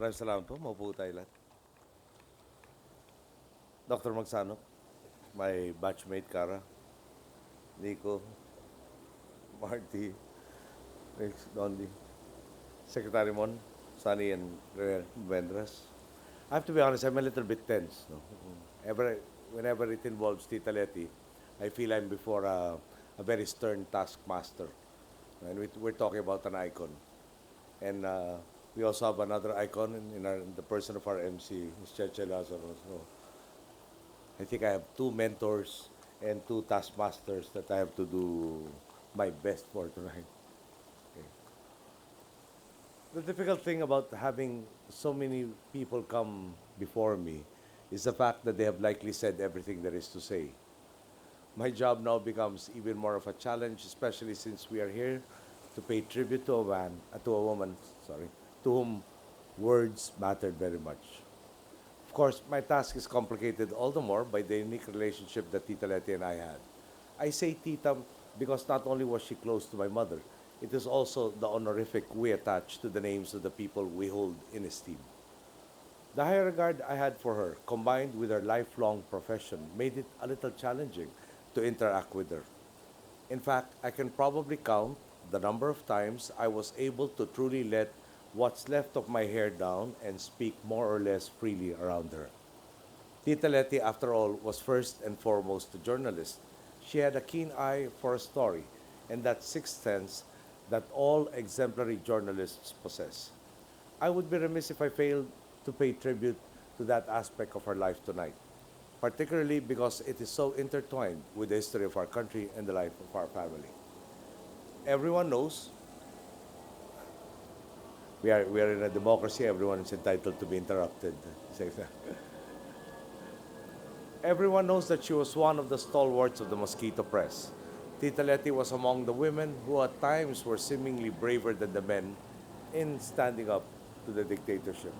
Maraming salamat po. Maupo tayo lahat. Dr. Magsanoc, my batchmate Cara, Nico, Marty, Rex, Dondi, Secretary Mon, Sunny, and Vendras. I have to be honest, I'm a little bit tense. No? Whenever it involves Tita Letty, I feel I'm before a very stern taskmaster. And we're talking about an icon. And we also have another icon in the person of our MC, Ms. Cheche Lazaro. So I think I have two mentors and two taskmasters that I have to do my best for tonight. Okay. The difficult thing about having so many people come before me is the fact that they have likely said everything there is to say. My job now becomes even more of a challenge, especially since we are here to pay tribute to a woman, to whom words mattered very much. Of course, my task is complicated all the more by the unique relationship that Tita Letty and I had. I say Tita because not only was she close to my mother, it is also the honorific we attach to the names of the people we hold in esteem. The high regard I had for her, combined with her lifelong profession, made it a little challenging to interact with her. In fact, I can probably count the number of times I was able to truly let what's left of my hair down and speak more or less freely around her. Tita Letty, after all, was first and foremost a journalist. She had a keen eye for a story and that sixth sense that all exemplary journalists possess. I would be remiss if I failed to pay tribute to that aspect of her life tonight, particularly because it is so intertwined with the history of our country and the life of our family. Everyone knows we are in a democracy, everyone is entitled to be interrupted. Everyone knows that she was one of the stalwarts of the mosquito press. Tita Letty was among the women who at times were seemingly braver than the men in standing up to the dictatorship.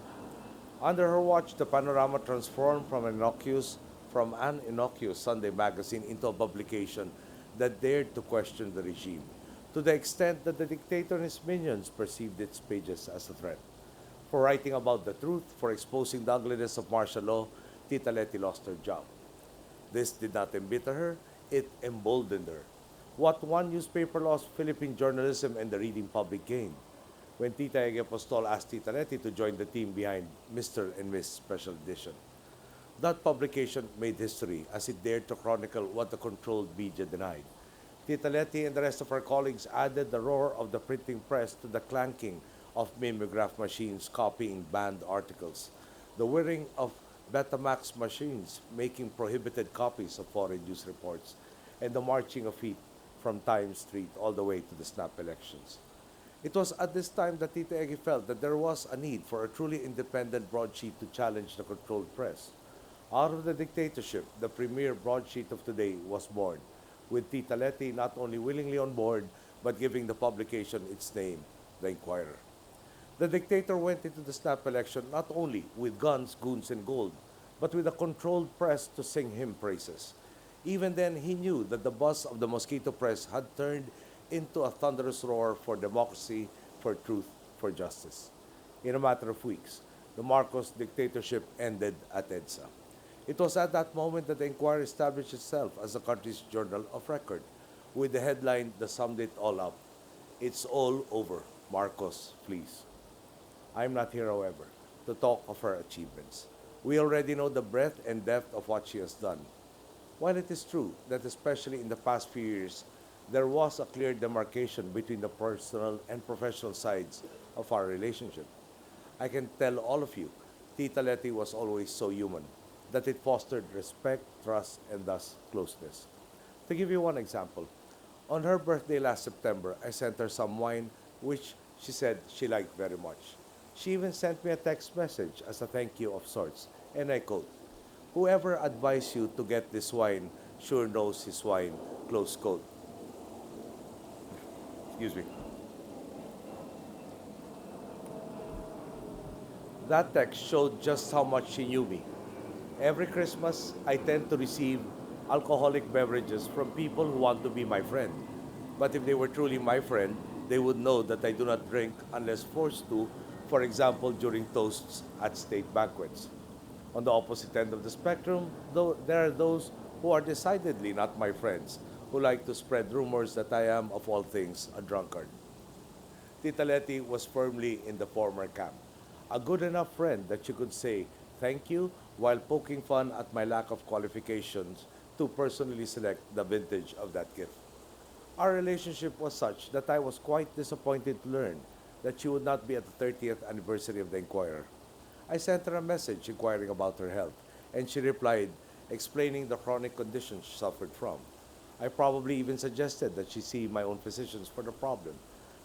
Under her watch, the panorama transformed from an innocuous Sunday magazine into a publication that dared to question the regime, to the extent that the dictator and his minions perceived its pages as a threat. For writing about the truth, for exposing the ugliness of martial law, Tita Letty lost her job. This did not embitter her, it emboldened her. What one newspaper lost, Philippine journalism and the reading public gained. When Tita Ege Apostol asked Tita Letty to join the team behind Mr. and Miss Special Edition. That publication made history as it dared to chronicle what the controlled media denied. Tita Letty and the rest of her colleagues added the roar of the printing press to the clanking of mimeograph machines copying banned articles, the whirring of Betamax machines making prohibited copies of foreign news reports, and the marching of feet from Times Street all the way to the snap elections. It was at this time that Tita Ege felt that there was a need for a truly independent broadsheet to challenge the controlled press. Out of the dictatorship, the premier broadsheet of today was born, with Tita Letty not only willingly on board, but giving the publication its name, The Inquirer. The dictator went into the snap election not only with guns, goons, and gold, but with a controlled press to sing him praises. Even then, he knew that the buzz of the mosquito press had turned into a thunderous roar for democracy, for truth, for justice. In a matter of weeks, the Marcos dictatorship ended at EDSA. It was at that moment that the Inquirer established itself as the country's journal of record, with the headline that summed it all up. It's all over. Marcos flees. I'm not here, however, to talk of her achievements. We already know the breadth and depth of what she has done. While it is true that especially in the past few years, there was a clear demarcation between the personal and professional sides of our relationship, I can tell all of you, Tita Letty was always so human that it fostered respect, trust, and thus closeness. To give you one example, on her birthday last September, I sent her some wine which she said she liked very much. She even sent me a text message as a thank you of sorts, and I quote, "Whoever advised you to get this wine sure knows his wine," close quote. Excuse me. That text showed just how much she knew me. Every Christmas, I tend to receive alcoholic beverages from people who want to be my friend. But if they were truly my friend, they would know that I do not drink unless forced to for example, during toasts at state banquets. On the opposite end of the spectrum, though, there are those who are decidedly not my friends, who like to spread rumors that I am, of all things, a drunkard. Tita Letty was firmly in the former camp, a good enough friend that she could say thank you while poking fun at my lack of qualifications to personally select the vintage of that gift. Our relationship was such that I was quite disappointed to learn that she would not be at the 30th anniversary of the Inquirer. I sent her a message inquiring about her health, and she replied, explaining the chronic condition she suffered from. I probably even suggested that she see my own physicians for the problem.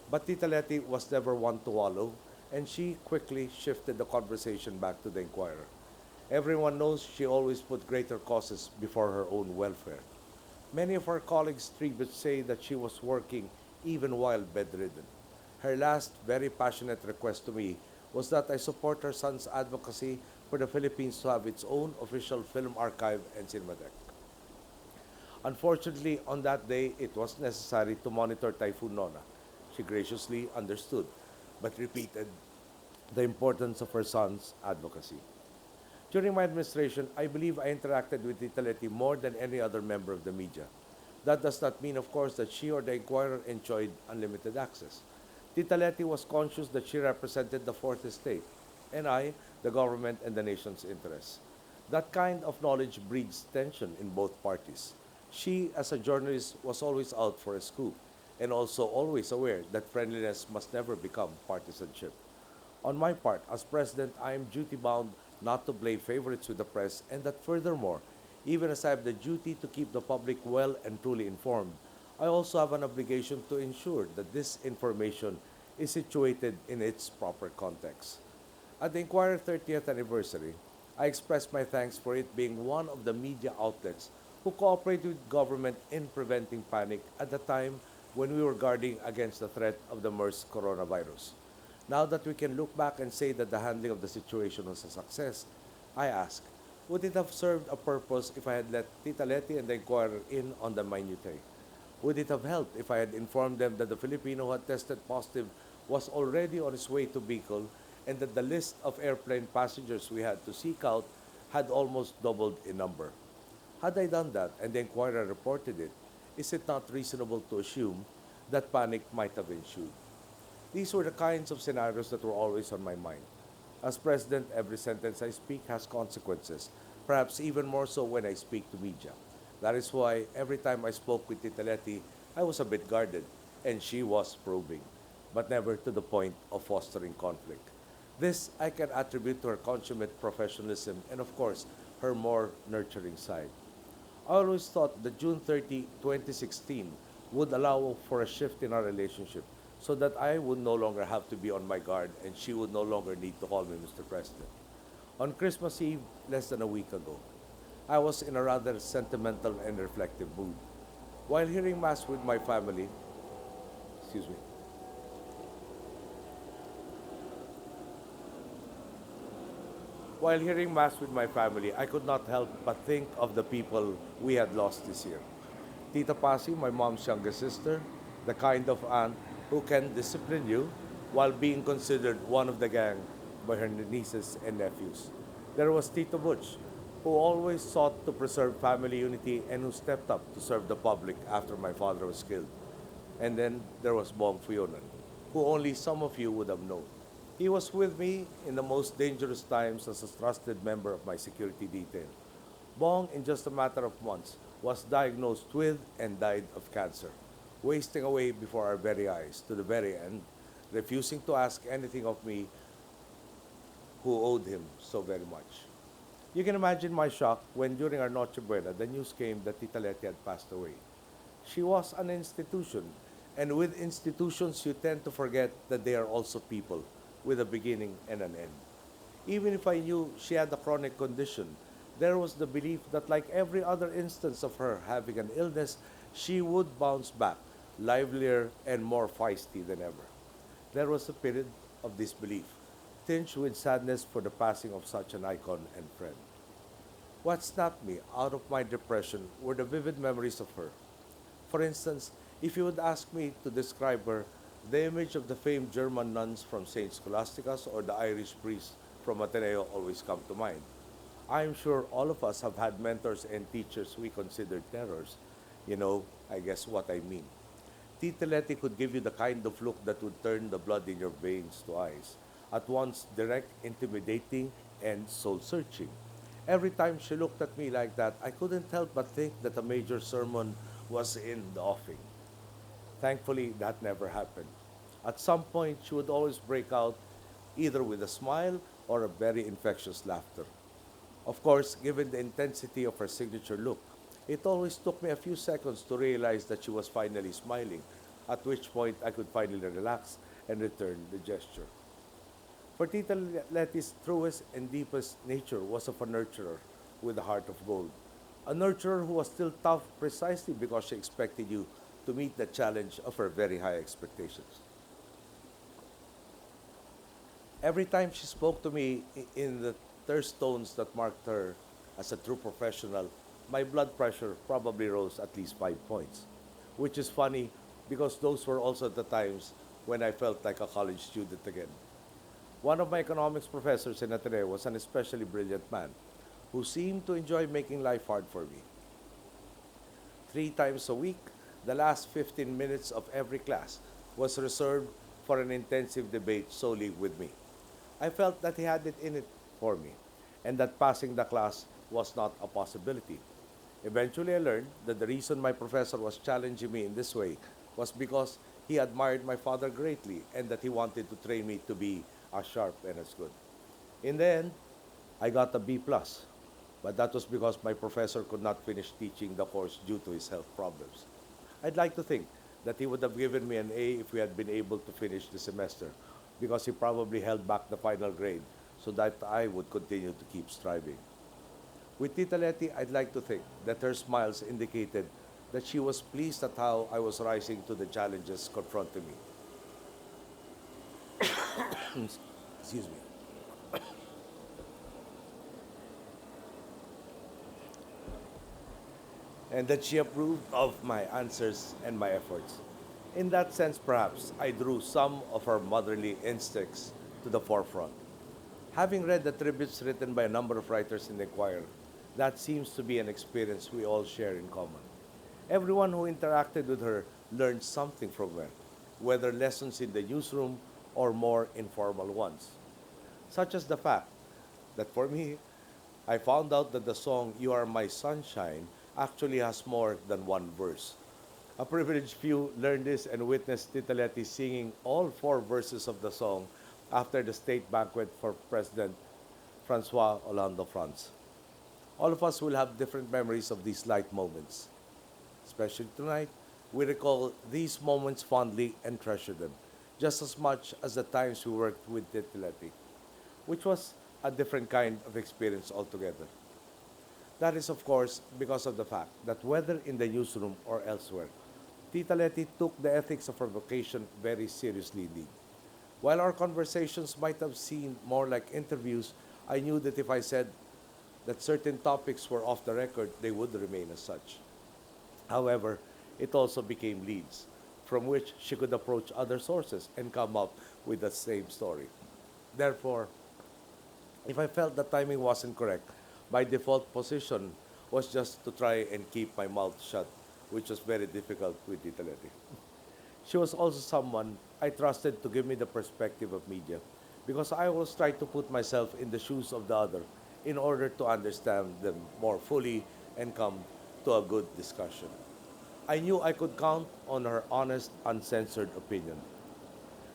But Tita Letty was never one to wallow, and she quickly shifted the conversation back to the Inquirer. Everyone knows she always put greater causes before her own welfare. Many of her colleagues' tributes say that she was working even while bedridden. Her last very passionate request to me was that I support her son's advocacy for the Philippines to have its own official film archive and cinematheque. Unfortunately, on that day, it was necessary to monitor Typhoon Nona. She graciously understood, but repeated the importance of her son's advocacy. During my administration, I believe I interacted with Tita Letty more than any other member of the media. That does not mean, of course, that she or the Inquirer enjoyed unlimited access. Tita Letty was conscious that she represented the Fourth Estate, and I, the government and the nation's interests. That kind of knowledge breeds tension in both parties. She, as a journalist, was always out for a scoop, and also always aware that friendliness must never become partisanship. On my part, as president, I am duty bound not to play favorites with the press, and that furthermore, even as I have the duty to keep the public well and truly informed, I also have an obligation to ensure that this information is situated in its proper context. At the Inquirer 30th anniversary, I expressed my thanks for it being one of the media outlets who cooperated with government in preventing panic at the time when we were guarding against the threat of the MERS coronavirus. Now that we can look back and say that the handling of the situation was a success, I ask, would it have served a purpose if I had let Tita Letty and the Inquirer in on the minutiae? Would it have helped if I had informed them that the Filipino who had tested positive was already on his way to Bicol and that the list of airplane passengers we had to seek out had almost doubled in number? Had I done that and the Inquirer reported it, is it not reasonable to assume that panic might have ensued? These were the kinds of scenarios that were always on my mind. As president, every sentence I speak has consequences, perhaps even more so when I speak to media. That is why every time I spoke with Tita Letty, I was a bit guarded, and she was probing, but never to the point of fostering conflict. This I can attribute to her consummate professionalism and, of course, her more nurturing side. I always thought that June 30, 2016 would allow for a shift in our relationship so that I would no longer have to be on my guard and she would no longer need to call me Mr. President. On Christmas Eve, less than a week ago, I was in a rather sentimental and reflective mood. While hearing Mass with my family, excuse me, while hearing Mass with my family, I could not help but think of the people we had lost this year. Tita Pasi, my mom's younger sister, the kind of aunt who can discipline you while being considered one of the gang by her nieces and nephews. There was Tito Butch, who always sought to preserve family unity and who stepped up to serve the public after my father was killed. And then there was Bong Fionan, who only some of you would have known. He was with me in the most dangerous times as a trusted member of my security detail. Bong, in just a matter of months, was diagnosed with and died of cancer, wasting away before our very eyes to the very end, refusing to ask anything of me who owed him so very much. You can imagine my shock when during our Noche Buena, the news came that Tita Letty had passed away. She was an institution, and with institutions you tend to forget that they are also people with a beginning and an end. Even if I knew she had a chronic condition, there was the belief that like every other instance of her having an illness, she would bounce back, livelier and more feisty than ever. There was a period of disbelief, tinged with sadness for the passing of such an icon and friend. What snapped me out of my depression were the vivid memories of her. For instance, if you would ask me to describe her, The image of the famed German nuns from St. Scholastica's or the Irish priest from Ateneo always come to mind. I'm sure all of us have had mentors and teachers we considered terrors. I guess what I mean. Tita Letty could give you the kind of look that would turn the blood in your veins to ice, at once direct, intimidating, and soul searching. Every time she looked at me like that, I couldn't help but think that a major sermon was in the offing. Thankfully, that never happened. At some point, she would always break out either with a smile or a very infectious laughter. Of course, given the intensity of her signature look, it always took me a few seconds to realize that she was finally smiling, at which point I could finally relax and return the gesture. For Tita Letty's truest and deepest nature was of a nurturer with a heart of gold. A nurturer who was still tough precisely because she expected you to meet the challenge of her very high expectations. Every time she spoke to me in the thirst tones that marked her as a true professional, my blood pressure probably rose at least 5 points. Which is funny because those were also the times when I felt like a college student again. One of my economics professors in Ateneo was an especially brilliant man who seemed to enjoy making life hard for me. 3 times a week, the last 15 minutes of every class was reserved for an intensive debate solely with me. I felt that he had it in it for me, and that passing the class was not a possibility. Eventually, I learned that the reason my professor was challenging me in this way was because he admired my father greatly and that he wanted to train me to be as sharp and as good. In the end, I got a B plus, but that was because my professor could not finish teaching the course due to his health problems. I'd like to think that he would have given me an A if we had been able to finish the semester, because he probably held back the final grade so that I would continue to keep striving. With Tita Letty, I'd like to think that her smiles indicated that she was pleased at how I was rising to the challenges confronting me. Excuse me. And that she approved of my answers and my efforts. In that sense, perhaps, I drew some of her motherly instincts to the forefront. Having read the tributes written by a number of writers in the choir, that seems to be an experience we all share in common. Everyone who interacted with her learned something from her, whether lessons in the newsroom or more informal ones, such as the fact that for me, I found out that the song You Are My Sunshine actually has more than one verse. A privileged few learned this and witnessed Tita Letty singing all four verses of the song after the state banquet for President Francois Hollande of France. All of us will have different memories of these light moments. Especially tonight, we recall these moments fondly and treasure them, just as much as the times we worked with Tita Letty, which was a different kind of experience altogether. That is, of course, because of the fact that whether in the newsroom or elsewhere, Tita Letty took the ethics of her vocation very seriously indeed. While our conversations might have seemed more like interviews, I knew that if I said that certain topics were off the record, they would remain as such. However, it also became leads, from which she could approach other sources and come up with the same story. Therefore, if I felt the timing wasn't correct, my default position was just to try and keep my mouth shut, which was very difficult with Tita Letty. She was also someone I trusted to give me the perspective of media because I always try to put myself in the shoes of the other in order to understand them more fully and come to a good discussion. I knew I could count on her honest, uncensored opinion.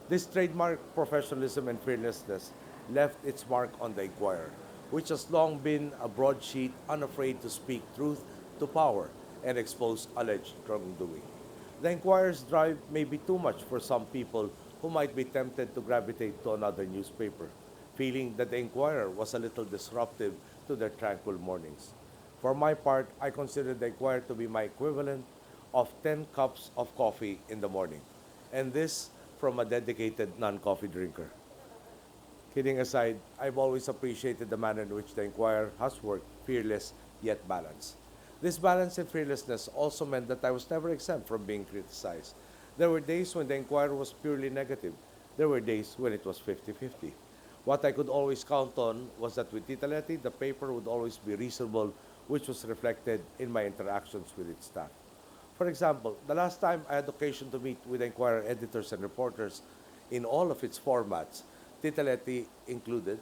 This trademark professionalism and fearlessness left its mark on the Inquirer, which has long been a broadsheet unafraid to speak truth to power and expose alleged wrongdoing. The Inquirer's drive may be too much for some people who might be tempted to gravitate to another newspaper, feeling that the Inquirer was a little disruptive to their tranquil mornings. For my part, I consider the Inquirer to be my equivalent of 10 cups of coffee in the morning, and this from a dedicated non coffee drinker. Kidding aside, I've always appreciated the manner in which the Inquirer has worked, fearless yet balanced. This balance and fearlessness also meant that I was never exempt from being criticized. There were days when the Inquirer was purely negative. There were days when it was 50-50. What I could always count on was that with Tita Letty, the paper would always be reasonable, which was reflected in my interactions with its staff. For example, the last time I had occasion to meet with Inquirer editors and reporters in all of its formats, Tita Letty included,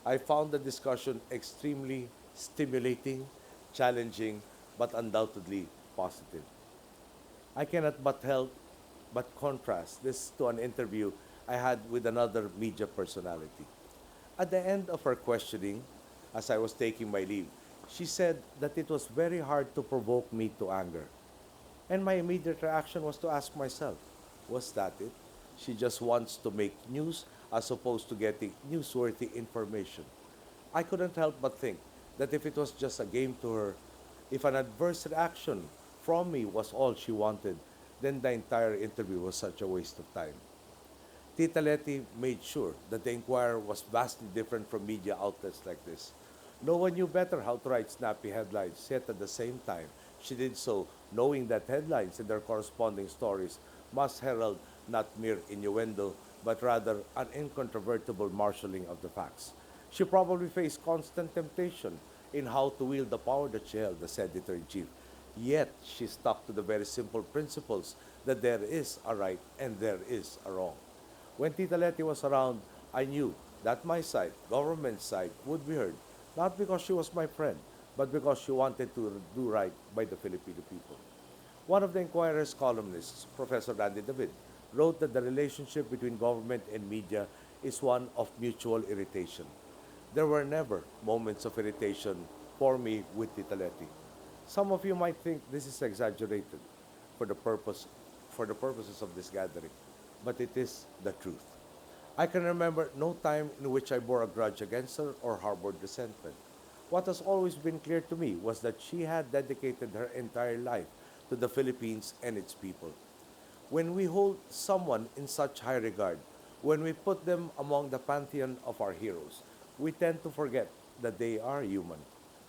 I found the discussion extremely stimulating, challenging, but undoubtedly positive. I cannot but help but contrast this to an interview I had with another media personality. At the end of her questioning, as I was taking my leave, she said that it was very hard to provoke me to anger. And my immediate reaction was to ask myself, was that it? She just wants to make news as opposed to getting newsworthy information. I couldn't help but think that if it was just a game to her, if an adverse reaction from me was all she wanted, then the entire interview was such a waste of time. Tita Letty made sure that the Inquirer was vastly different from media outlets like this. No one knew better how to write snappy headlines, yet at the same time, she did so knowing that headlines and their corresponding stories must herald not mere innuendo, but rather an incontrovertible marshalling of the facts. She probably faced constant temptation in how to wield the power that she held as editor in chief. Yet she stuck to the very simple principles that there is a right and there is a wrong. When Tita Letty was around, I knew that my side, government side, would be heard, not because she was my friend, but because she wanted to do right by the Filipino people. One of the Inquirer's columnists, Professor Randy David, wrote that the relationship between government and media is one of mutual irritation. There were never moments of irritation for me with Tita Letty. Some of you might think this is exaggerated for the purpose for the purposes of this gathering, but it is the truth. I can remember no time in which I bore a grudge against her or harbored resentment. What has always been clear to me was that she had dedicated her entire life to the Philippines and its people. When we hold someone in such high regard, when we put them among the pantheon of our heroes, we tend to forget that they are human,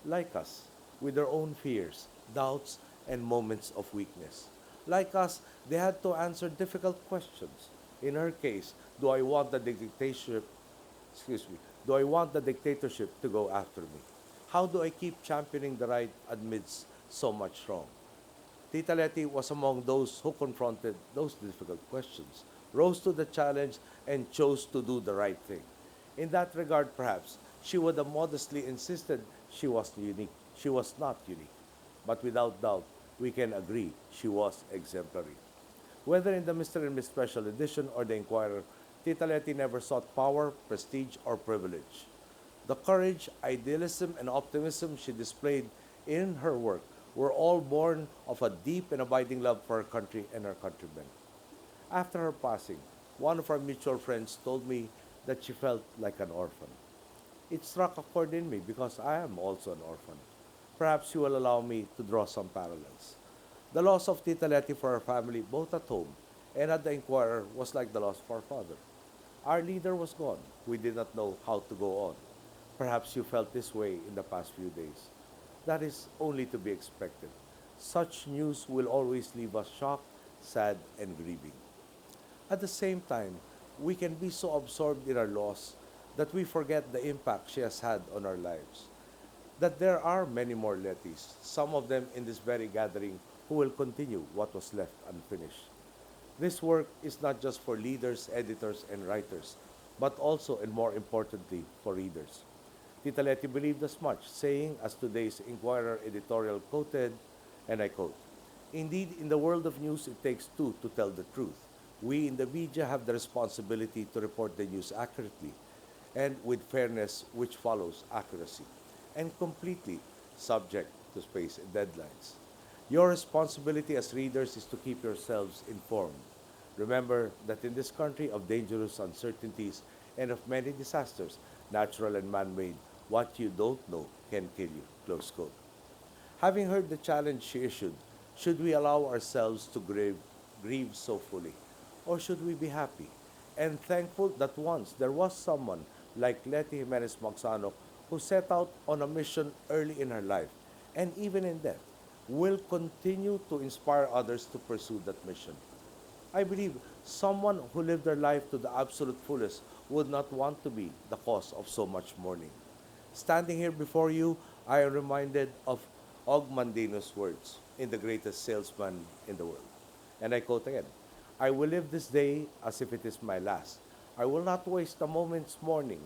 like us, with their own fears, doubts, and moments of weakness. Like us, they had to answer difficult questions. In her case, do I want the dictatorship, excuse me, do I want the dictatorship to go after me? How do I keep championing the right amidst so much wrong? Tita Letty was among those who confronted those difficult questions, rose to the challenge, and chose to do the right thing. In that regard, perhaps, she would have modestly insisted she was unique. She was not unique. But without doubt, we can agree she was exemplary. Whether in the Mr. and Miss Special Edition or the Inquirer, Tita Letty never sought power, prestige, or privilege. The courage, idealism, and optimism she displayed in her work were all born of a deep and abiding love for her country and her countrymen. After her passing, one of our mutual friends told me that she felt like an orphan. It struck a chord in me because I am also an orphan. Perhaps you will allow me to draw some parallels. The loss of Tita Letty for her family, both at home and at the Inquirer, was like the loss of our father. Our leader was gone. We did not know how to go on. Perhaps you felt this way in the past few days. That is only to be expected. Such news will always leave us shocked, sad, and grieving. At the same time, we can be so absorbed in our loss that we forget the impact she has had on our lives. That there are many more Lettys, some of them in this very gathering, who will continue what was left unfinished. This work is not just for leaders, editors, and writers, but also and more importantly for readers. Tita Letty believed as much, saying, as today's Inquirer editorial quoted, and I quote, "Indeed, in the world of news, it takes two to tell the truth. We in the media have the responsibility to report the news accurately and with fairness, which follows accuracy, and completely subject to space and deadlines. Your responsibility as readers is to keep yourselves informed. Remember that in this country of dangerous uncertainties and of many disasters, natural and man-made, what you don't know can kill you." Close quote. Having heard the challenge she issued, should we allow ourselves to grieve so fully? Or should we be happy and thankful that once there was someone like Letty Jimenez Magsanoc who set out on a mission early in her life and even in death will continue to inspire others to pursue that mission? I believe someone who lived their life to the absolute fullest would not want to be the cause of so much mourning. Standing here before you, I am reminded of Og Mandino's words in The Greatest Salesman in the World. And I quote again, I will live this day as if it is my last. I will not waste a moment mourning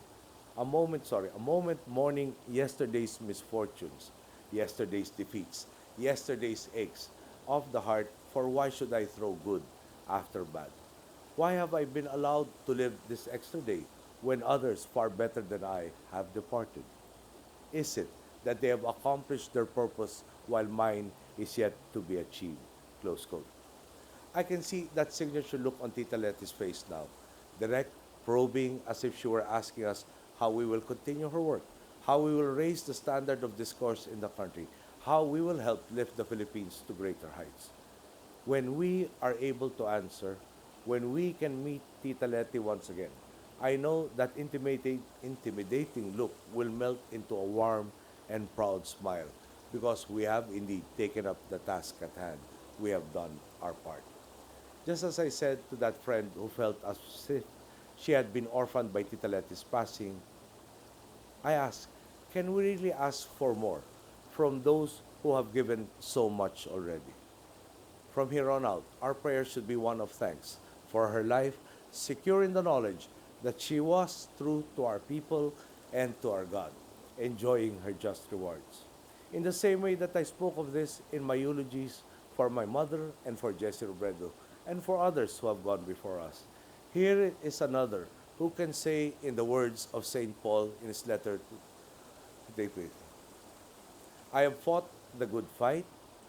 yesterday's misfortunes, yesterday's defeats, yesterday's aches of the heart, for why should I throw good after bad? Why have I been allowed to live this extra day when others far better than I have departed? Is it that they have accomplished their purpose while mine is yet to be achieved? Close quote. I can see that signature look on Tita Letty's face now. Direct, probing, as if she were asking us how we will continue her work, how we will raise the standard of discourse in the country, how we will help lift the Philippines to greater heights. When we are able to answer, when we can meet Tita Letty once again, I know that intimidating look will melt into a warm and proud smile because we have indeed taken up the task at hand. We have done our part. Just as I said to that friend who felt as if she had been orphaned by Tita Letty's passing, I ask, can we really ask for more from those who have given so much already? From here on out, our prayer should be one of thanks for her life, secure in the knowledge that she was true to our people and to our God, enjoying her just rewards. In the same way that I spoke of this in my eulogies for my mother and for Jesse Robredo and for others who have gone before us, here is another who can say in the words of St. Paul in his letter to Timothy, I have fought the good fight.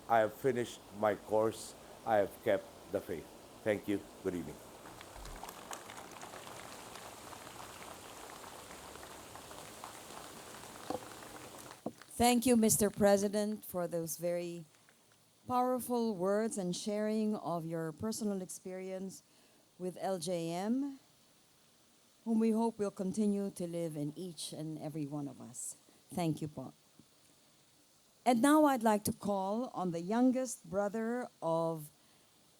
I have finished my course. I have kept the faith. Thank you. Good evening. Thank you, Mr. President, for those very powerful words and sharing of your personal experience with LJM, whom we hope will continue to live in each and every one of us. Thank you, po. And now I'd like to call on the youngest brother of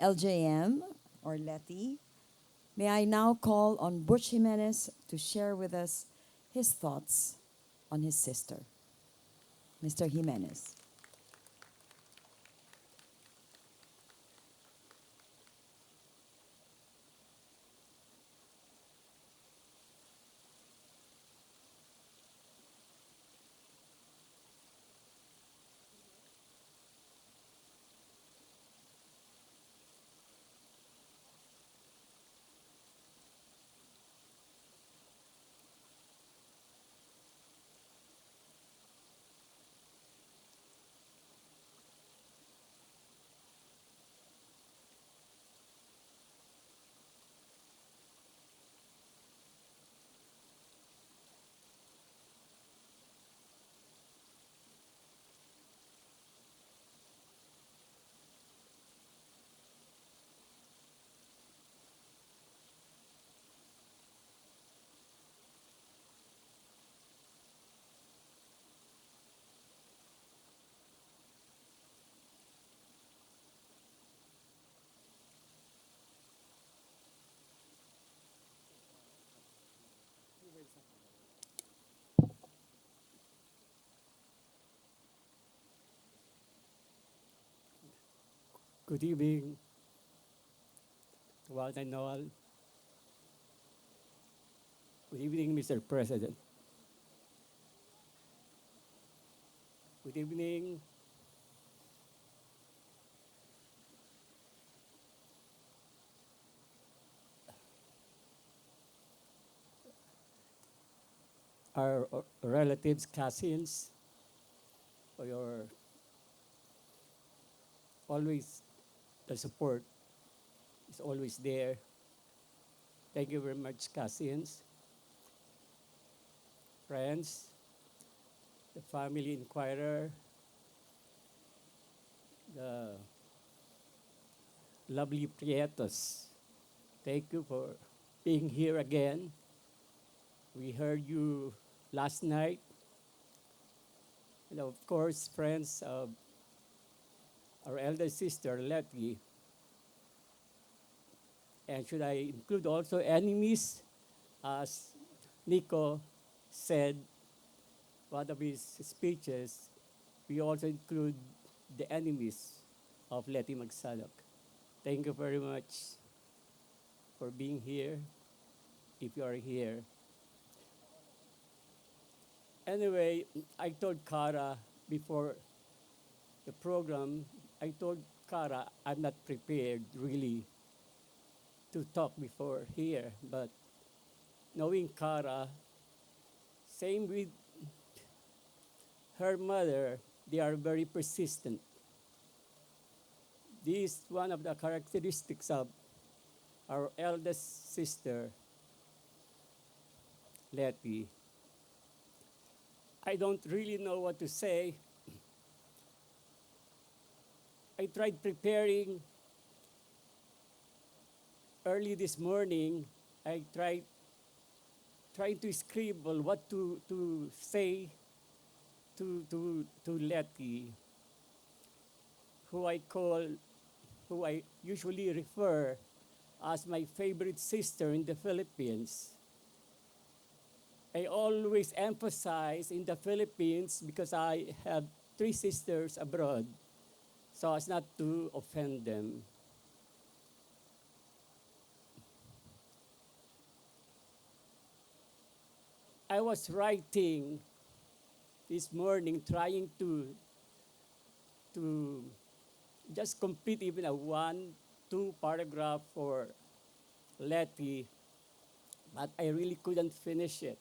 LJM, or Letty. May I now call on Butch Jimenez to share with us his thoughts on his sister. Mr. Jimenez. Good evening, one and all. Good evening, Mr. President. Good evening, our relatives, cousins, for your always the support is always there. Thank you very much, cousins, friends, the family inquirer, the lovely Prietos. Thank you for being here again. We heard you last night. And of course, friends of our elder sister, Letty, And should I include also enemies? As Nico said, one of his speeches, we also include the enemies of Letty Magsanoc. Thank you very much for being here, if you are here. Anyway, I told Kara before the program, I told Kara I'm not prepared really to talk before here, but knowing Kara, same with her mother, they are very persistent. This is one of the characteristics of our eldest sister, Letty. I don't really know what to say. I tried preparing early this morning. I tried to scribble what to say to Letty, who who I usually refer as my favorite sister in the Philippines. I always emphasize in the Philippines because I have 3 sisters abroad, so as not to offend them. I was writing this morning trying to just complete even a 1, 2 paragraph for Letty, but I really couldn't finish it.